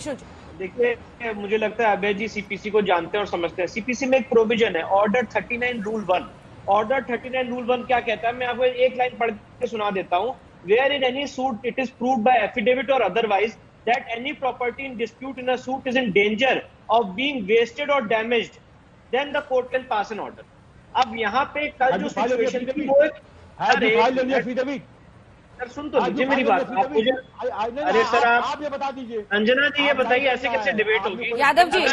विष्णु जी। देखिए, मुझे लगता है अभय जी सीपीसी को जानते हैं और समझते हैं। सीपीसी में एक प्रोविजन है, ऑर्डर 39 रूल 1। ऑर्डर 39 रूल 1 क्या कहता है, मैं आपको एक लाइन पढ़ के सुना देता हूं। Where in any suit it is proved by affidavit or otherwise that any property in dispute in a suit is in danger of being wasted or damaged, then the court can pass an order. अब यहाँ पे कल जो situation थी वो sir, सुन तो लीजिए मेरी बात। आप मुझे, अरे सर आप ये बता दीजिए। अंजना जी ये बताइए, ऐसे कैसे डिबेट होगी? यादव जी,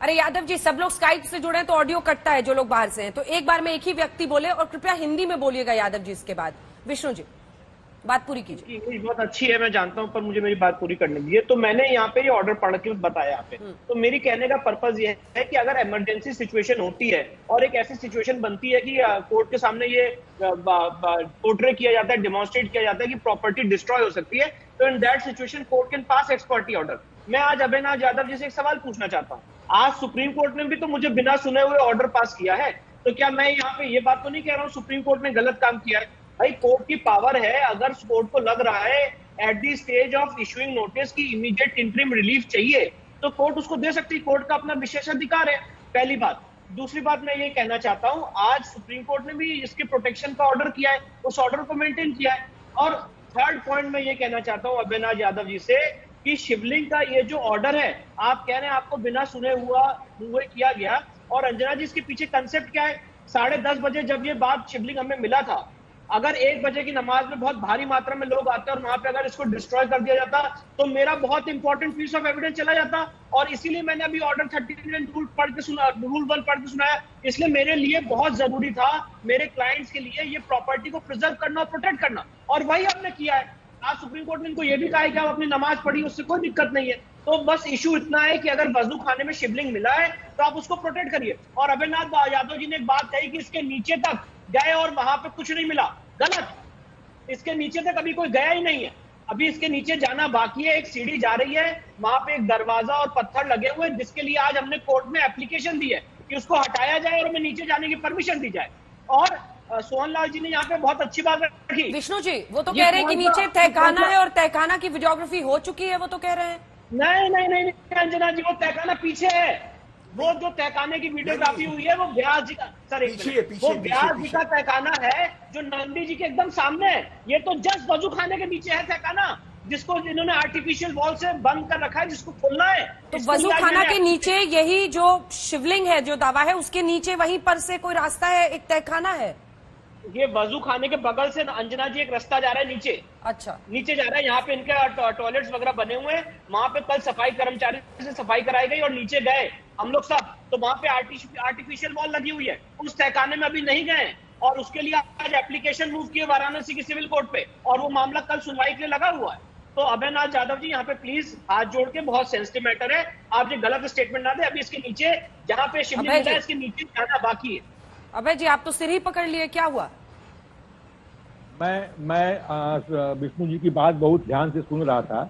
अरे यादव जी, सब लोग स्काइप से जुड़े हैं तो ऑडियो कटता है जो लोग बाहर से हैं, तो एक बार में एक ही व्यक्ति बोले और कृपया हिंदी में बोलिएगा यादव जी। इसके बाद विष्णु जी बात पूरी कीजिए। इंग्लिश बहुत अच्छी है, मैं जानता हूं, पर मुझे मेरी बात पूरी करने दीजिए। तो मैंने यहाँ पे ये ऑर्डर पढ़ के बताया यहाँ पे। तो मेरी कहने का पर्पज ये है कि अगर इमरजेंसी सिचुएशन होती है और एक ऐसी सिचुएशन बनती है कि कोर्ट के सामने ये पोर्ट्रे किया जाता है, डेमोन्स्ट्रेट किया जाता है कि प्रॉपर्टी डिस्ट्रॉय हो सकती है, तो in that situation court can pass x party order. मैं आज अभयनाथ यादव जी से एक सवाल पूछना चाहता हूँ। आज सुप्रीम कोर्ट ने भी तो मुझे बिना सुने हुए ऑर्डर पास किया है, तो क्या मैं यहाँ पे ये बात तो नहीं कह रहा हूँ सुप्रीम कोर्ट ने गलत काम किया है? भाई कोर्ट की पावर है, अगर कोर्ट को लग रहा है at the stage of issuing notice की इमीडिएट इंटरिम रिलीफ चाहिए, तो कोर्ट उसको दे सकती है। कोर्ट का अपना विशेषाधिकार है, पहली बात। दूसरी बात मैं ये कहना चाहता हूं, आज सुप्रीम कोर्ट ने भी इसके प्रोटेक्शन का ऑर्डर किया है, उस ऑर्डर को मेंटेन किया है। और थर्ड पॉइंट मैं ये कहना चाहता हूं अभयनाथ यादव जी से कि शिवलिंग का ये जो ऑर्डर है, आप कह रहे हैं आपको बिना सुने हुए किया गया, और अंजना जी इसके पीछे कंसेप्ट क्या है? 10:30 बजे जब ये बात शिवलिंग हमें मिला था, अगर 1 बजे की नमाज में बहुत भारी मात्रा में लोग आते और वहां पे अगर इसको डिस्ट्रॉय कर दिया जाता तो मेरा बहुत इंपॉर्टेंट पीस ऑफ एविडेंस चला जाता। और इसीलिए मैंने अभी ऑर्डर 39 रूल 1 पढ़ के सुनाया। इसलिए मेरे लिए बहुत जरूरी था, मेरे क्लाइंट्स के लिए, ये प्रॉपर्टी को प्रिजर्व करना और प्रोटेक्ट करना, और वही हमने किया है। आज सुप्रीम कोर्ट ने इनको ये भी कहा है कि आप अपनी नमाज पढ़ी, उससे कोई दिक्कत नहीं है। तो बस इशू इतना है कि अगर वजू खाने में शिवलिंग मिला है तो आप उसको प्रोटेक्ट करिए। और अभयनाथ यादव जी ने एक बात कही कि इसके नीचे तक गए और वहां पे कुछ नहीं मिला, गलत। इसके नीचे तक अभी कोई गया ही नहीं है, अभी इसके नीचे जाना बाकी है। एक सीढ़ी जा रही है, वहां पे एक दरवाजा और पत्थर लगे हुए हैं, जिसके लिए आज हमने कोर्ट में एप्लीकेशन दी है कि उसको हटाया जाए और हमें नीचे जाने की परमिशन दी जाए। और सोहनलाल जी ने यहाँ पे बहुत अच्छी बात रखी। विष्णु जी वो तो कह रहे हैं कि नीचे तहखाना है और तहखाना की वीडियोग्राफी हो चुकी है, वो तो कह रहे हैं। नहीं अंजना जी, वो तहखाना पीछे है। वो जो तहखाने की वीडियोग्राफी हुई है वो व्यास जी का, वो व्यास जी का तहखाना है जो नंदी जी के एकदम सामने है। ये तो जस्ट वजू खाने के नीचे है तहखाना, जिसको इन्होंने आर्टिफिशियल वॉल से बंद कर रखा है, जिसको खोलना है। तो वजू खाना के नीचे यही जो शिवलिंग है, जो दावा है, उसके नीचे वहीं पर से कोई रास्ता है, एक तहखाना है। ये वजू खाने के बगल से अंजना जी एक रास्ता जा रहा है नीचे। अच्छा, नीचे जा रहा है, यहाँ पे इनके टॉयलेट्स वगैरह बने हुए हैं। वहां पे कल सफाई कर्मचारी से सफाई कराई गई और नीचे गए हम लोग सब, तो वहां पे आर्टिफिशियल वॉल लगी हुई है। उस तहखाने में अभी नहीं गए और उसके लिए आज एप्लीकेशन मूव किए वाराणसी की सिविल कोर्ट पे, और वो मामला कल सुनवाई के लिए लगा हुआ है। तो अभयनाथ यादव जी यहाँ पे प्लीज हाथ जोड़ के, बहुत सेंसिटिव मैटर है, आप ये गलत स्टेटमेंट ना दे। अभी इसके नीचे जहाँ पे शिवलिंग मिला है, इसके नीचे जाना बाकी है। अभय जी आप तो सिर ही पकड़ लिए, क्या हुआ? मैं विष्णु जी की बात बहुत ध्यान से सुन रहा था।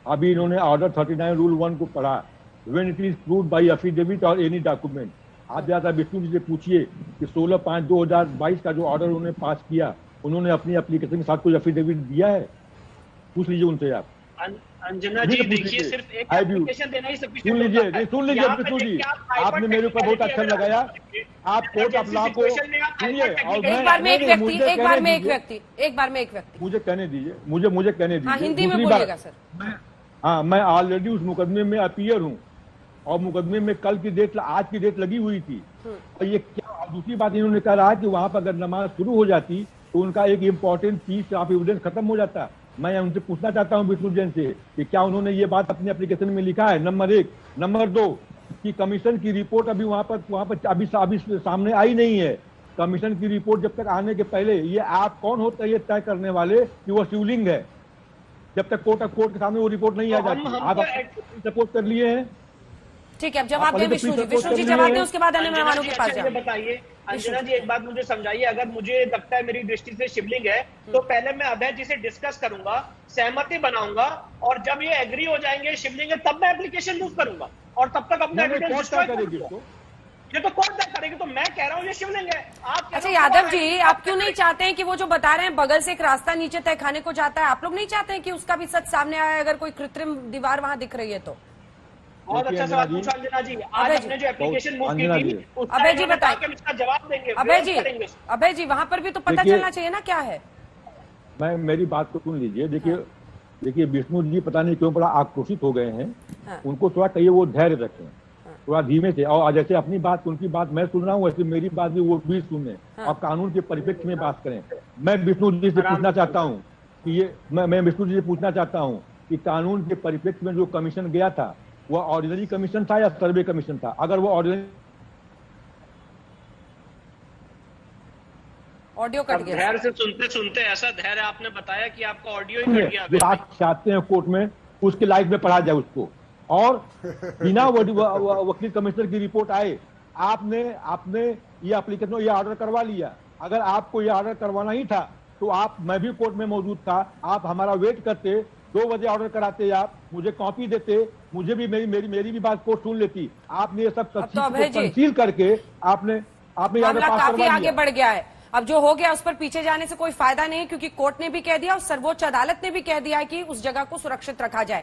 अभी इन्होंने ऑर्डर 39 रूल 1 को पढ़ा, when it is proved by affidavit और एनी डॉक्यूमेंट। आप ज्यादा विष्णु जी से पूछिए कि 16/5/2022 का जो ऑर्डर उन्होंने पास किया, उन्होंने अपनी एप्लीकेशन के साथ कोई एफिडेविट दिया है? पूछ लीजिए उनसे आप। अंजना जी देखिए, सिर्फ एक एप्लीकेशन देना ही सफिशिएंट सुन लीजिए विष्णु जी, आपने मेरे ऊपर बहुत अच्छा लगाया। आप कोर्ट ऑफ लॉ को सुनिए, और एक बार में एक व्यक्ति मुझे कहने दीजिए, मुझे कहने दीजिए। हिंदी में बोलिएगा सर। हाँ, मैं ऑलरेडी उस मुकदमे में अपीयर हूँ और मुकदमे में कल की डेट, आज की डेट लगी हुई थी। और ये क्या, दूसरी बात इन्होंने कहा कि वहां पर अगर नमाज शुरू हो जाती तो उनका एक इम्पोर्टेंट पीस ऑफ एविडेंस खत्म हो जाता। मैं उनसे पूछना चाहता हूं विष्णु जैन से कि क्या उन्होंने ये बात अपनी एप्लीकेशन में लिखा है? नंबर 1। नंबर 2 कि कमीशन की रिपोर्ट अभी वहां पर अभी सामने आई नहीं है। कमीशन की रिपोर्ट जब तक आने के पहले ये आप कौन होता है ये तय करने वाले कि वो शिवलिंग है? जब तक कोर्ट के सामने वो रिपोर्ट नहीं आ जाती, आप सपोर्ट कर लिए हैं। ठीक है, अब जवाब दें विष्णु जी जवाब दें, उसके बाद अन्य मेहमानों के पास जाएं। बताइए अंजना जी, एक बात मुझे समझाइए, अगर मुझे लगता है मेरी दृष्टि से शिवलिंग है तो पहले मैं अभय जी से डिस्कस करूंगा, सहमति बनाऊंगा, और जब ये एग्री हो जाएंगे शिवलिंग है, तब मैं एप्लीकेशन मूव करूंगा और तब तक अपना एविडेंस डिस्ट्रॉय करेंगे। ये तो कोर्ट तय करेगी। तो मैं कह रहा हूँ ये शिवलिंग है, आप कह अच्छा रहे हो यादव कुआं जी, है। आप क्यों नहीं चाहते हैं कि वो जो बता रहे हैं बगल से एक रास्ता नीचे तहखाने को जाता है, आप लोग नहीं चाहते हैं कि उसका भी सच सामने आए अगर कोई कृत्रिम दीवार वहां दिख रही है तो? बहुत अच्छा सवाल पूछा अंजना जी। आज अभय हमने जी। जो एप्लीकेशन मूव की अंजना थी, जी। उसका अभय जी इन्होंने बताइए। कहा कि हम इसका जवाब देंगे, अभय विरोध जी, करेंगे। अभय जी वहां पर भी तो पता देखिए- चलना चाहिए ना क्या है। मैं मेरी बात को सुन लीजिए। देखिए विष्णु जी पता नहीं क्यों बड़ा आक्रोशित हो गए हैं। हाँ। उनको थोड़ा कहिए वो धैर्य रखें, थोड़ा धीमे से। और जैसे अपनी बात उनकी बात मैं सुन रहा हूँ, वैसे मेरी बात भी वो भी सुने और कानून के परिप्रेक्ष्य में बात करें। मैं विष्णु जी से पूछना चाहता हूँ कि मैं विष्णु जी से पूछना चाहता हूँ कि कानून के परिप्रेक्ष्य में जो कमीशन गया था वो ऑर्डिनरी कमीशन था या सर्वे कमीशन था? अगर वो ऑर्डिनरी ऑडियो कट गया। धैर्य से सुनते सुनते ऐसा धैर्य आपने बताया कि आपका ऑडियो ही कट गया। जो आप चाहते हैं कोर्ट में उसके लाइफ में पढ़ा जाए उसको, और बिना वकील कमिश्नर की रिपोर्ट आए आपने ये एप्लीकेशन ये ऑर्डर करवा लिया। अगर आपको ये ऑर्डर करवाना ही था तो मैं भी कोर्ट में मौजूद था, आप हमारा वेट करते, 2 बजे ऑर्डर कराते, आप मुझे कॉपी देते, मुझे भी मेरी भी बात कोर्ट सुन लेती। आपने ये सब अब तो अभय जी- कंसील करके आपने ऑर्डर मामला पास काफी करवा आगे लिया। बढ़ गया है। अब जो हो गया उस पर पीछे जाने से कोई फायदा नहीं, क्योंकि कोर्ट ने भी कह दिया और सर्वोच्च अदालत ने भी कह दिया है कि उस जगह को सुरक्षित रखा जाए।